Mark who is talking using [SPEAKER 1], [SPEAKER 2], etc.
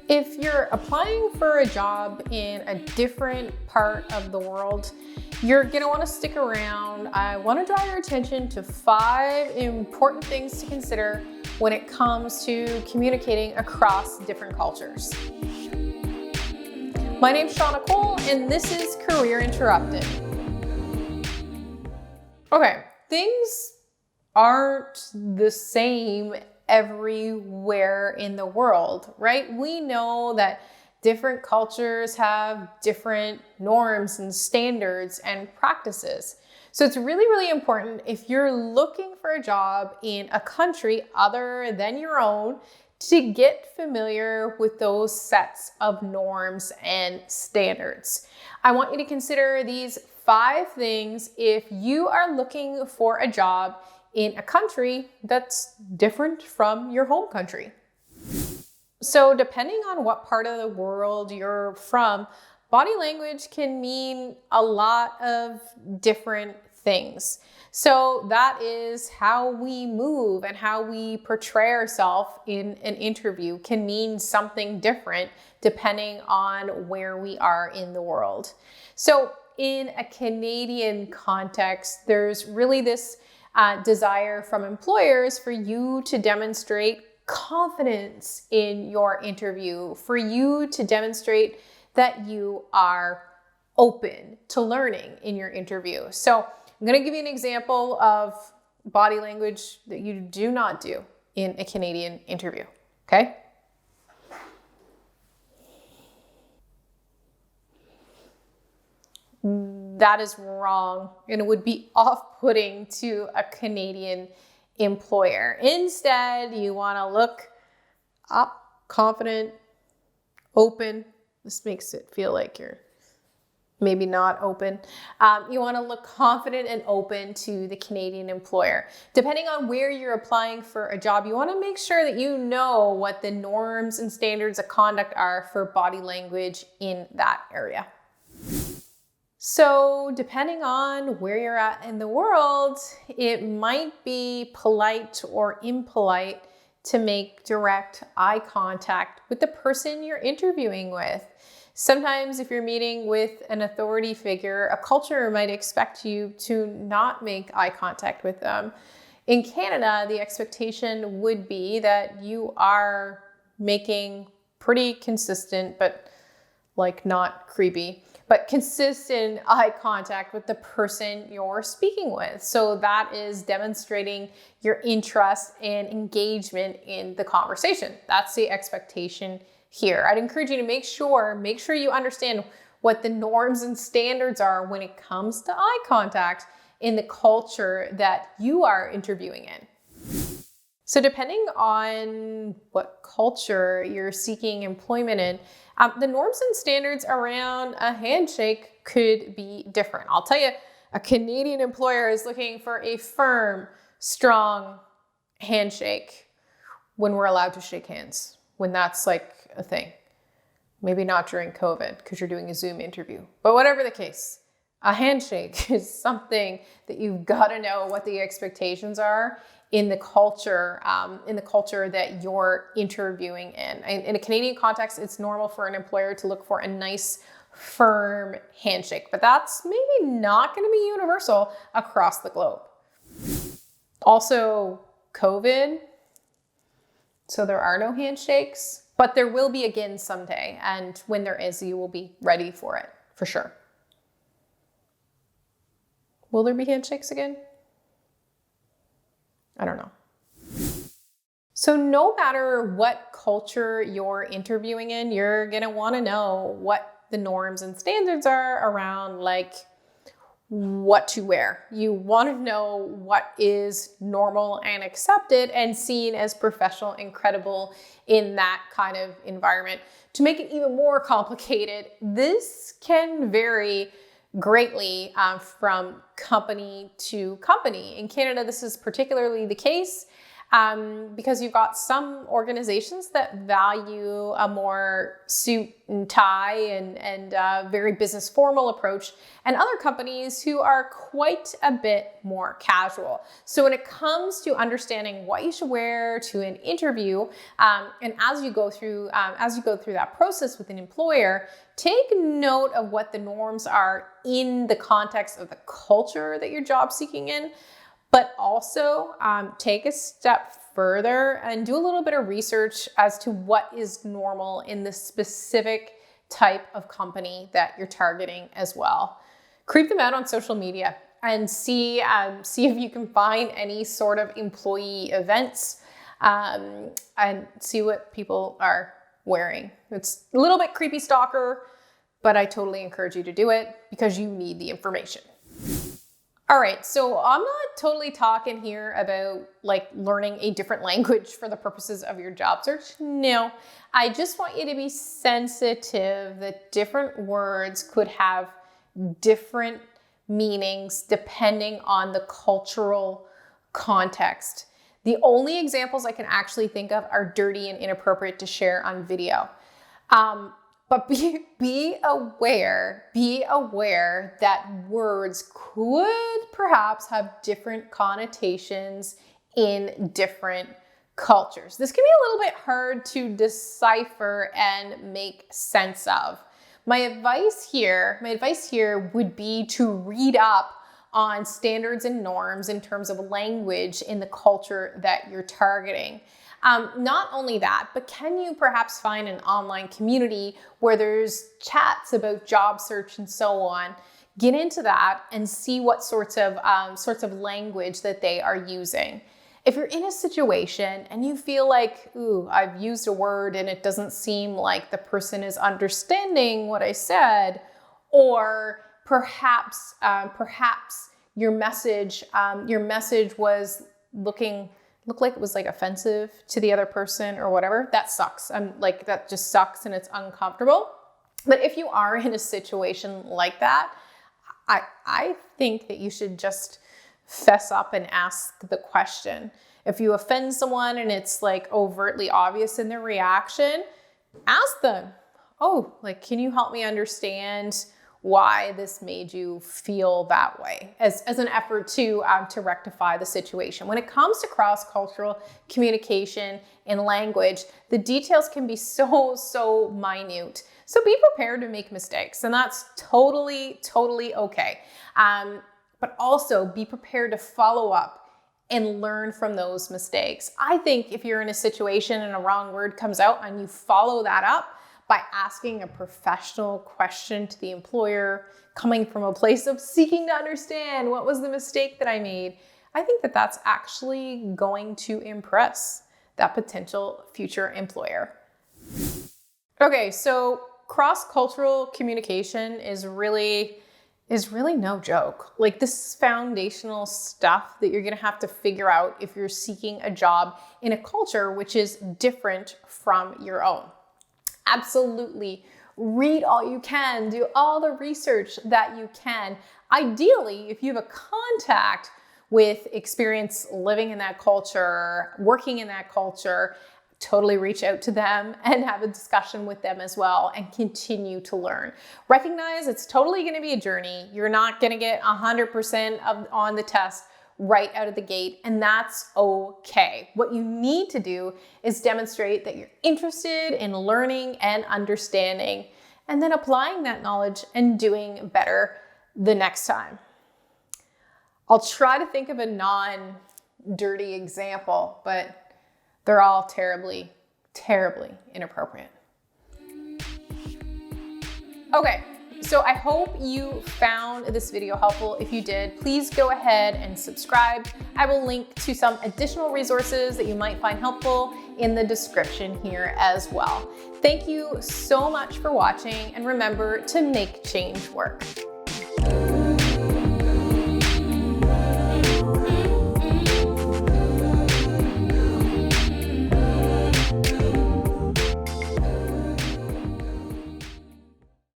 [SPEAKER 1] If you're applying for a job in a different part of the world, you're gonna wanna stick around. I wanna draw your attention to 5 important things to consider when it comes to communicating across different cultures. My name's Shauna Cole, and this is Career Interrupted. Okay, things aren't the same everywhere in the world, right? We know that different cultures have different norms and standards and practices. So it's really, really important if you're looking for a job in a country other than your own to get familiar with those sets of norms and standards. I want you to consider these 5 things if you are looking for a job in a country that's different from your home country. So depending on what part of the world you're from, body language can mean a lot of different things. So that is how we move and how we portray ourselves in an interview can mean something different depending on where we are in the world. So in a Canadian context, there's really this desire from employers for you to demonstrate confidence in your interview, for you to demonstrate that you are open to learning in your interview. So I'm going to give you an example of body language that you do not do in a Canadian interview, okay? That is wrong, and it would be off-putting to a Canadian employer. Instead, you want to look up, confident, open. This makes it feel like you're maybe not open. You want to look confident and open to the Canadian employer. Depending on where you're applying for a job, you want to make sure that you know what the norms and standards of conduct are for body language in that area. So depending on where you're at in the world, it might be polite or impolite to make direct eye contact with the person you're interviewing with. Sometimes if you're meeting with an authority figure, a culture might expect you to not make eye contact with them. In Canada, the expectation would be that you are making pretty consistent, but not creepy, but consistent eye contact with the person you're speaking with. So that is demonstrating your interest and engagement in the conversation. That's the expectation here. I'd encourage you to make sure you understand what the norms and standards are when it comes to eye contact in the culture that you are interviewing in. So depending on what culture you're seeking employment in, the norms and standards around a handshake could be different. I'll tell you, a Canadian employer is looking for a firm, strong handshake when we're allowed to shake hands, when that's a thing. Maybe not during COVID because you're doing a Zoom interview, but whatever the case, a handshake is something that you've got to know what the expectations are in the culture that you're interviewing in. In a Canadian context, it's normal for an employer to look for a nice, firm handshake, but that's maybe not going to be universal across the globe. Also, COVID, so there are no handshakes, but there will be again someday, and when there is, you will be ready for it, for sure. Will there be handshakes again? I don't know. So no matter what culture you're interviewing in, you're gonna wanna know what the norms and standards are around what to wear. You wanna know what is normal and accepted and seen as professional and credible in that kind of environment. To make it even more complicated, this can vary greatly from company to company. In Canada, this is particularly the case. Because you've got some organizations that value a more suit and tie and very business formal approach, and other companies who are quite a bit more casual. So when it comes to understanding what you should wear to an interview, and as you go through that process with an employer, take note of what the norms are in the context of the culture that you're job seeking in. But also take a step further and do a little bit of research as to what is normal in the specific type of company that you're targeting as well. Creep them out on social media and see if you can find any sort of employee events and see what people are wearing. It's a little bit creepy stalker, but I totally encourage you to do it because you need the information. All right, so I'm not totally talking here about like learning a different language for the purposes of your job search. No, I just want you to be sensitive that different words could have different meanings depending on the cultural context. The only examples I can actually think of are dirty and inappropriate to share on video. But be aware that words could perhaps have different connotations in different cultures. This can be a little bit hard to decipher and make sense of. My advice here would be to read up on standards and norms in terms of language in the culture that you're targeting. Not only that, but can you perhaps find an online community where there's chats about job search and so on? Get into that and see what sorts of language that they are using. If you're in a situation and you feel like, ooh, I've used a word and it doesn't seem like the person is understanding what I said, or perhaps your message was looked like it was like offensive to the other person or whatever, that sucks. That just sucks and it's uncomfortable. But if you are in a situation like that, I think that you should just fess up and ask the question. If you offend someone and it's like overtly obvious in their reaction, ask them, oh, like, can you help me understand why this made you feel that way, as an effort to rectify the situation. When it comes to cross-cultural communication in language, the details can be so minute. So be prepared to make mistakes, and that's totally okay. But also be prepared to follow up and learn from those mistakes. I think if you're in a situation and a wrong word comes out and you follow that up by asking a professional question to the employer, coming from a place of seeking to understand what was the mistake that I made, I think that that's actually going to impress that potential future employer. Okay, so cross-cultural communication is really no joke. Like, this is foundational stuff that you're gonna have to figure out if you're seeking a job in a culture which is different from your own. Absolutely. Read all you can, do all the research that you can. Ideally, if you have a contact with experience living in that culture, working in that culture, totally reach out to them and have a discussion with them as well and continue to learn. Recognize it's totally going to be a journey. You're not going to get 100% on the test right out of the gate, and that's okay. What you need to do is demonstrate that you're interested in learning and understanding, and then applying that knowledge and doing better the next time. I'll try to think of a non-dirty example, but they're all terribly inappropriate. Okay. So I hope you found this video helpful. If you did, please go ahead and subscribe. I will link to some additional resources that you might find helpful in the description here as well. Thank you so much for watching, and remember to make change work.